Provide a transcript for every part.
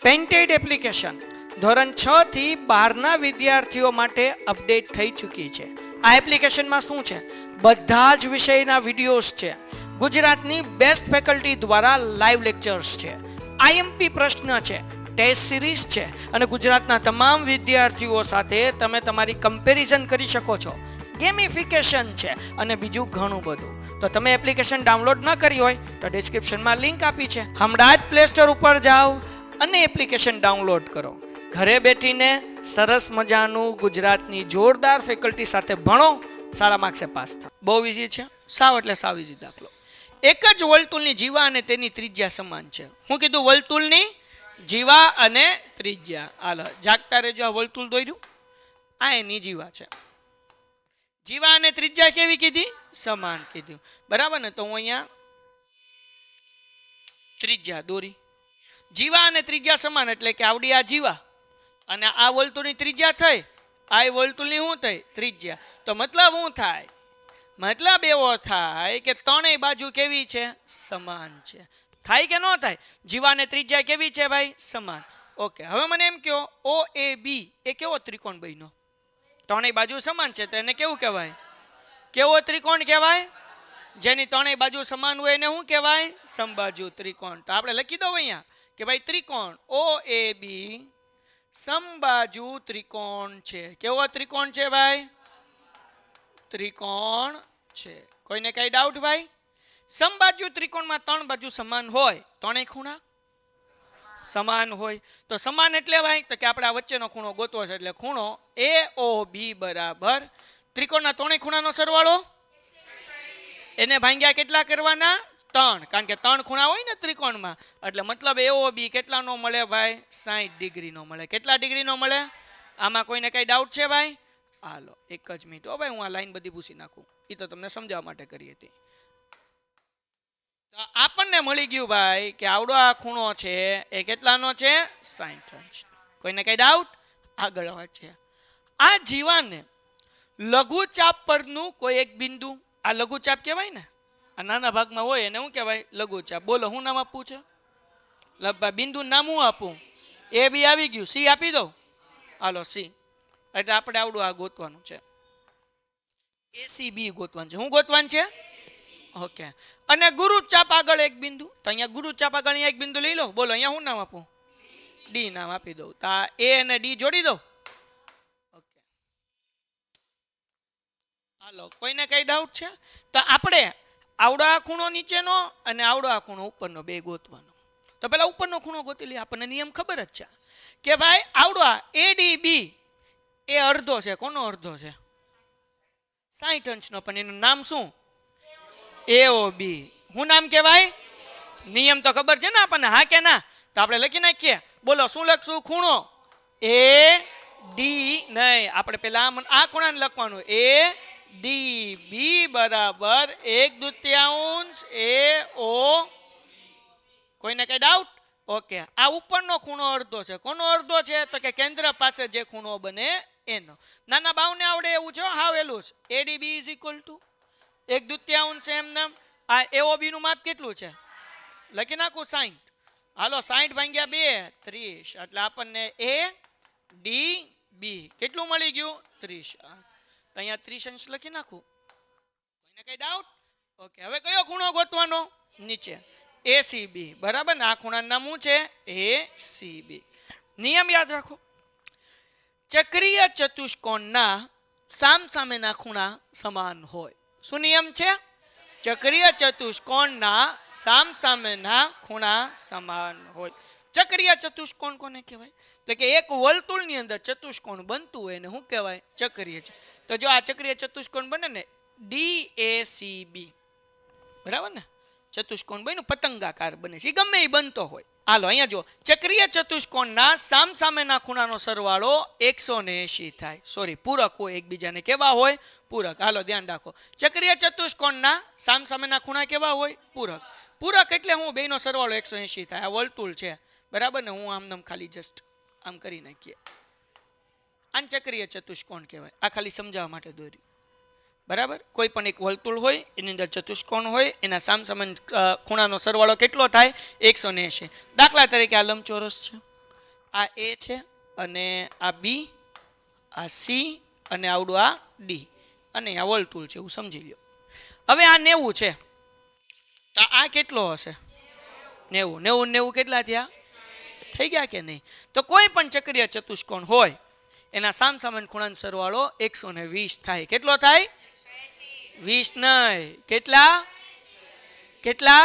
Painted application ધોરણ 6 થી 12ના વિદ્યાર્થીઓ માટે અપડેટ થઈ ચૂકી છે. આ એપ્લિકેશનમાં શું છે? બધા જ વિષયના વિડીયોઝ છે. ગુજરાતની બેસ્ટ ફેકલ્ટી દ્વારા લાઈવ લેક્ચર્સ છે. આઈએમપી પ્રશ્ન છે, ટેસ્ટ સિરીઝ છે અને ગુજરાતના તમામ વિદ્યાર્થીઓ સાથે તમે તમારી કમ્પેરિઝન કરી શકો છો. ગેમિફિકેશન છે અને બીજું ઘણું બધું. તો તમે એપ્લિકેશન ડાઉનલોડ ન કરી હોય તો ડિસ્ક્રિપ્શનમાં લિંક આપી છે. હમણાં જ પ્લે સ્ટોર ઉપર જાઓ અને એપ્લિકેશન ડાઉનલોડ કરો. ઘરે બેઠીને સરસ મજાનું ગુજરાતની જોરદાર ફેકલ્ટી સાથે ભણો, સારા માર્ક્સે પાસ થાઓ. બહુ ઈઝી છે, સાવ એટલે સાવ ઈઝી દાખલો. એક જ વર્તુળની જીવા અને તેની ત્રિજ્યા સમાન છે. હું કીધું? વર્તુળની જીવા અને ત્રિજ્યા. હાલો જાગતા રહેજો. આ વર્તુળ દોર્યું, આ એની જીવા છે. જીવા અને ત્રિજ્યા કેવી કીધી? સમાન કીધું. બરાબર ને? તો હું અહીંયા ત્રિજ્યા દોરી. જીવા અને ત્રિજ્યા સમાન એટલે કે આવડી આ જીવા અને આ વર્તુળની ત્રિજ્યા થઈ, આ વર્તુળની શું થઈ? ત્રિજ્યા. તો મતલબ શું થાય? મતલબ એવો થાય કે ત્રણેય બાજુ કેવી છે? સમાન છે. થાય કે ન થાય? જીવા અને ત્રિજ્યા કેવી છે ભાઈ? સમાન. ઓકે, હવે મને એમ કહો, ઓ એ બી એ કેવો ત્રિકોણ બન્યો? ત્રણેય બાજુ સમાન છે તો એને કેવું કહેવાય? કેવો ત્રિકોણ કહેવાય? જેની ત્રણેય બાજુ સમાન હોય એને શું કહેવાય? સમબાજુ ત્રિકોણ. તો આપણે લખી દઉં અહીંયા કે ભાઈ ત્રિકોણ ઓ એ બી સમબાજુ ત્રિકોણ છે. કેવો ત્રિકોણ છે ભાઈ? ત્રિકોણ છે. કોઈને કઈ ડાઉટ ભાઈ? સમબાજુ ત્રિકોણમાં ત્રણ બાજુ સમાન હોય, ત્રણેય ખૂણા સમાન હોય. તો સમાન એટલે ભાઈ તો કે આપણે આ વચ્ચેનો ખૂણો ગોતવો છે, એટલે ખૂણો એ ઓ બી બરાબર ત્રિકોણના ત્રણેય ખૂણાનો સરવાળો. એને ભાંગ્યા કેટલા કરવાના? 3. કારણ કે 3 ખૂણા હોય ને ત્રિકોણમાં, એટલે મતલબ એઓ બી કેટલાનો મળે ભાઈ? 60 ડિગ્રીનો મળે. કેટલા ડિગ્રીનો મળે? આમાં કોઈને કઈ ડાઉટ છે ભાઈ? હાલો એક જ મિનિટ. ઓ ભાઈ હું આ લાઈન બધી પૂછી નાખું, એ તો તમને સમજાવવા માટે કરી હતી. તો આપણને મળી ગયું ભાઈ કે આવડો આ ખૂણો છે એ કેટલાનો છે? 60 અંશ. કોઈને કઈ ડાઉટ? આગળ વાત છે. આ જીવાને લઘુચાપ પરનું કોઈ એક બિંદુ, આ લઘુચાપ કહેવાય ને, આ નાના ભાગમાં હોય એને શું કહેવાય? લઘુચાપ. બોલો હું નામ આપવું છે? બિંદુ નામ હું આપું? એ બી આવી ગયું, સી આપી દો. હાલો સી. એટલે આપણે આવડું આ ગોતવાનું છે, એસીબી ગોતવાનું છે. શું ગોતવાનું છે? ઓકે. અને ગુરુચાપ આગળ એક બિંદુ, તો અહીંયા ગુરુચાપ આગળ અહીંયા એક બિંદુ લઈ લો. બોલો અહીંયા શું નામ આપું? ડી નામ આપી દઉં. તો આ એ અને ડી જોડી દો. ઓકે હાલો કોઈને કઈ ડાઉટ છે? તો આપણે આવડો આ ખૂણો નીચેનો અને આવડો આ ખૂણો ઉપરનો બે ગોતવાનો. તો પેલા ઉપરનો ખૂણો ગોતી લઈએ. આપણને નિયમ ખબર જ છે કે ભાઈ આવડો આ એડીબી એ અડધો છે. કોનો અડધો છે? 60 અંશનો. પણ એનું નામ શું? એઓ બી. શું નામ કહેવાય? નિયમ તો ખબર છે ને આપણને? હા કે ના? તો આપણે લખી નાખીએ. બોલો શું લખશું? ખૂણો એ ડી નહીં, આપણે પેલા આ ખૂણાને લખવાનું એ ડી બી બરાબર 1/2 એ ઓ. કોઈને કઈ ડાઉટ? ઓકે. આ ઉપરનો ખૂણો અડધો છે. કોનો અડધો છે? તો કે કેન્દ્ર પાસે જે ખૂણો બને એનો. નાના બાવને આવડે એવું છે, હાવેલું છે. એડીબી ઇઝ ઇક્વલ ટુ 1/2 એમ નામ. આ એઓબી નું માપ કેટલું છે? લખી નાખું 60. હાલો 60 ભાગ્યા 2 30. એટલે આપણને એ ડી બી કેટલું મળી ગયું? 30. તો અહીંયા 30 અંશ લખી નાખું. કોઈને કઈ ડાઉટ? ઓકે. હવે કયો ખૂણો ગોતવાનો? નીચે એસીબી. બરાબર ને? આ ખૂણાનું નામ શું છે? એસીબી. નિયમ યાદ રાખો, ચક્રીય ચતુષ્કોણના સામસામેના ખૂણા સમાન હોય. શું નિયમ છે? ચક્રીય ચતુષ્કોણના સામસામેના ખૂણા સમાન હોય. ચક્રીય ચતુષ્કોણ કોને કહેવાય? તો કે એક વર્તુળની અંદર ચતુષ્કોણ બનતું હોય એને શું કહેવાય? ચક્રીય. તો જો આ ચક્રીય ચતુષ્કોણ બને ને ડીએસીબી, બરાબર ને? ચતુષ્કોણ બન્યું, પતંગાકાર બને છે, ગમે એ બનતો હોય. હાલો અહીંયા જો, ચક્રીય ચતુષ્કોણના સામસામેના ખૂણાનો સરવાળો 180 થાય. સોરી, પૂરક હોય એકબીજાને. કેવા હોય? પૂરક. હાલો ધ્યાન રાખો, ચક્રીય ચતુષ્કોણના સામસામેના ખૂણા કેવા હોય? પૂરક. પૂરક એટલે હું બેનો સરવાળો 180 થાય. આ વર્તુળ છે, બરાબર ને? હું આમ ખાલી જસ્ટ આમ કરી નાખીએ. આને ચક્રીય ચતુષ્કોણ કહેવાય. આ ખાલી સમજાવવા માટે દોર્યું. બરાબર? કોઈ પણ એક વર્તુળ હોય એની અંદર ચતુષ્કોણ હોય, એના સામસામે ખૂણાનો સરવાળો કેટલો થાય? 180. દાખલા તરીકે આ લંબચોરસ છે. આ એ છે અને આ બી, આ સી અને આવડું આ ડી અને આ વર્તુળ છે એવું સમજી લો. હવે આ 90 છે તો આ કેટલો હશે? 90. 90 90 કેટલા થયા? થઈ ગયા કે નહીં? તો કોઈ પણ ચક્રીય ચતુષ્કોણ હોય એના સામસામેના ખૂણાનો સરવાળો 120 થાય. કેટલો થાય? 20 નહીં. કેટલા?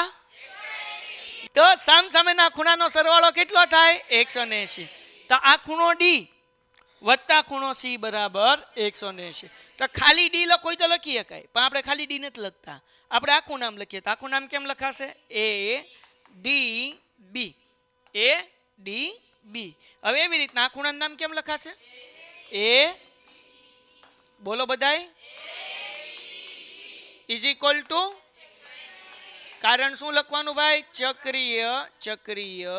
તો સામસામેના ખૂણાનો સરવાળો કેટલો થાય? 180. તો આ ખૂણો ડી વત્તા ખૂણો સી બરાબર 180. તો ખાલી ડી લખો તો લખી શકાય, પણ આપણે ખાલી ડી નથી લખતા, આપણે આખું નામ લખીએ. તો આખું નામ કેમ લખાશે? એ ડી બી. એ ડી બી. હવે એવી રીતના આ ખૂણાનું નામ કેમ લખાશે? એ, બોલો બધાય, ઇઝ ઇક્વલ ટુ, કારણ શું લખવાનું ભાઈ? ચક્રીય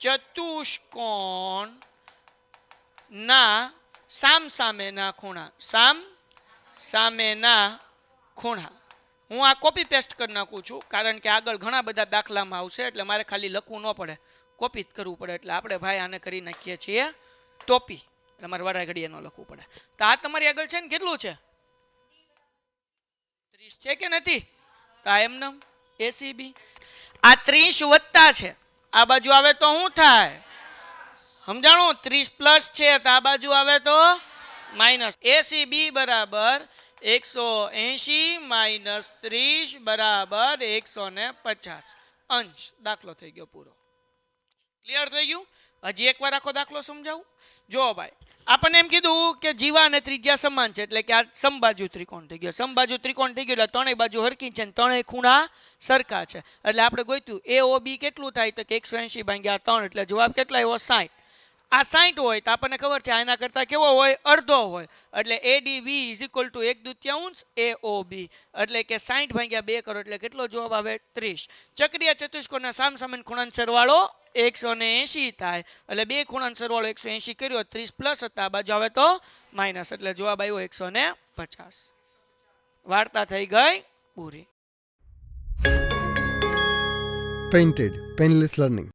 ચતુષ્કોણ ના સામસામેના ખૂણા. સામેના ખૂણા. હું આ કોપી પેસ્ટ કરી નાખું છું કારણ કે આગળ ઘણા બધા દાખલામાં આવશે એટલે મારે ખાલી લખવું ન પડે, કોપી જ કરવું પડે. એટલે આપણે ભાઈ આને કરી નાખીએ છીએ ટોપી, એટલે મારે વારા ઘડીએ ન લખવું પડે. તો આ તમારી આગળ છે ને કેટલું છે? 30 છે કે નથી? તો આ એમનેમ એસીબી. આ 30 વત્તા છે, આ બાજુ આવે તો શું થાય? સમજાણું? 30 પ્લસ છે તો આ બાજુ આવે તો માઇનસ. એસીબી બરાબર 180 માઇનસ 30 બરાબર 150 અંશ. દાખલો થઈ ગયો પૂરો. ક્લિયર થઈ ગયું? હજી એકવાર આખો દાખલો સમજાવું. જો ભાઈ, આપણને એમ કીધું કે જીવા અને ત્રિજ્યા સમાન છે એટલે કે આ સમબાજુ ત્રિકોણ થઈ ગયો. સમબાજુ ત્રિકોણ થઈ ગયો એટલે ત્રણેય બાજુ હરકી છે ને ત્રણેય ખૂણા સરખા છે. એટલે આપણે ગોત્યું AOB કેટલું થાય? તો કે 180 ભાગ્યા 3 એટલે જવાબ કેટલા આવ્યો? 60. આ 60 હોય તો આપણને ખબર છે આના કરતાં કેવો હોય? અડધો હોય. એટલે ADB is equal to 1/2 AOB એટલે કે 60 ભાગ્યા 2 કરો એટલે કેટલો જવાબ આવે? 30. ચક્રીય ચતુષ્કોણના સામસામેના ખૂણાનો સરવાળો 180 થાય એટલે બે ખૂણાનો સરવાળો 180 કર્યો, 30 પ્લસ હતા, આ બાજુ આવે તો માઇનસ એટલે જવાબ આવ્યો 150. વાર્તા થઈ ગઈ પૂરી. Painted Painless Learning.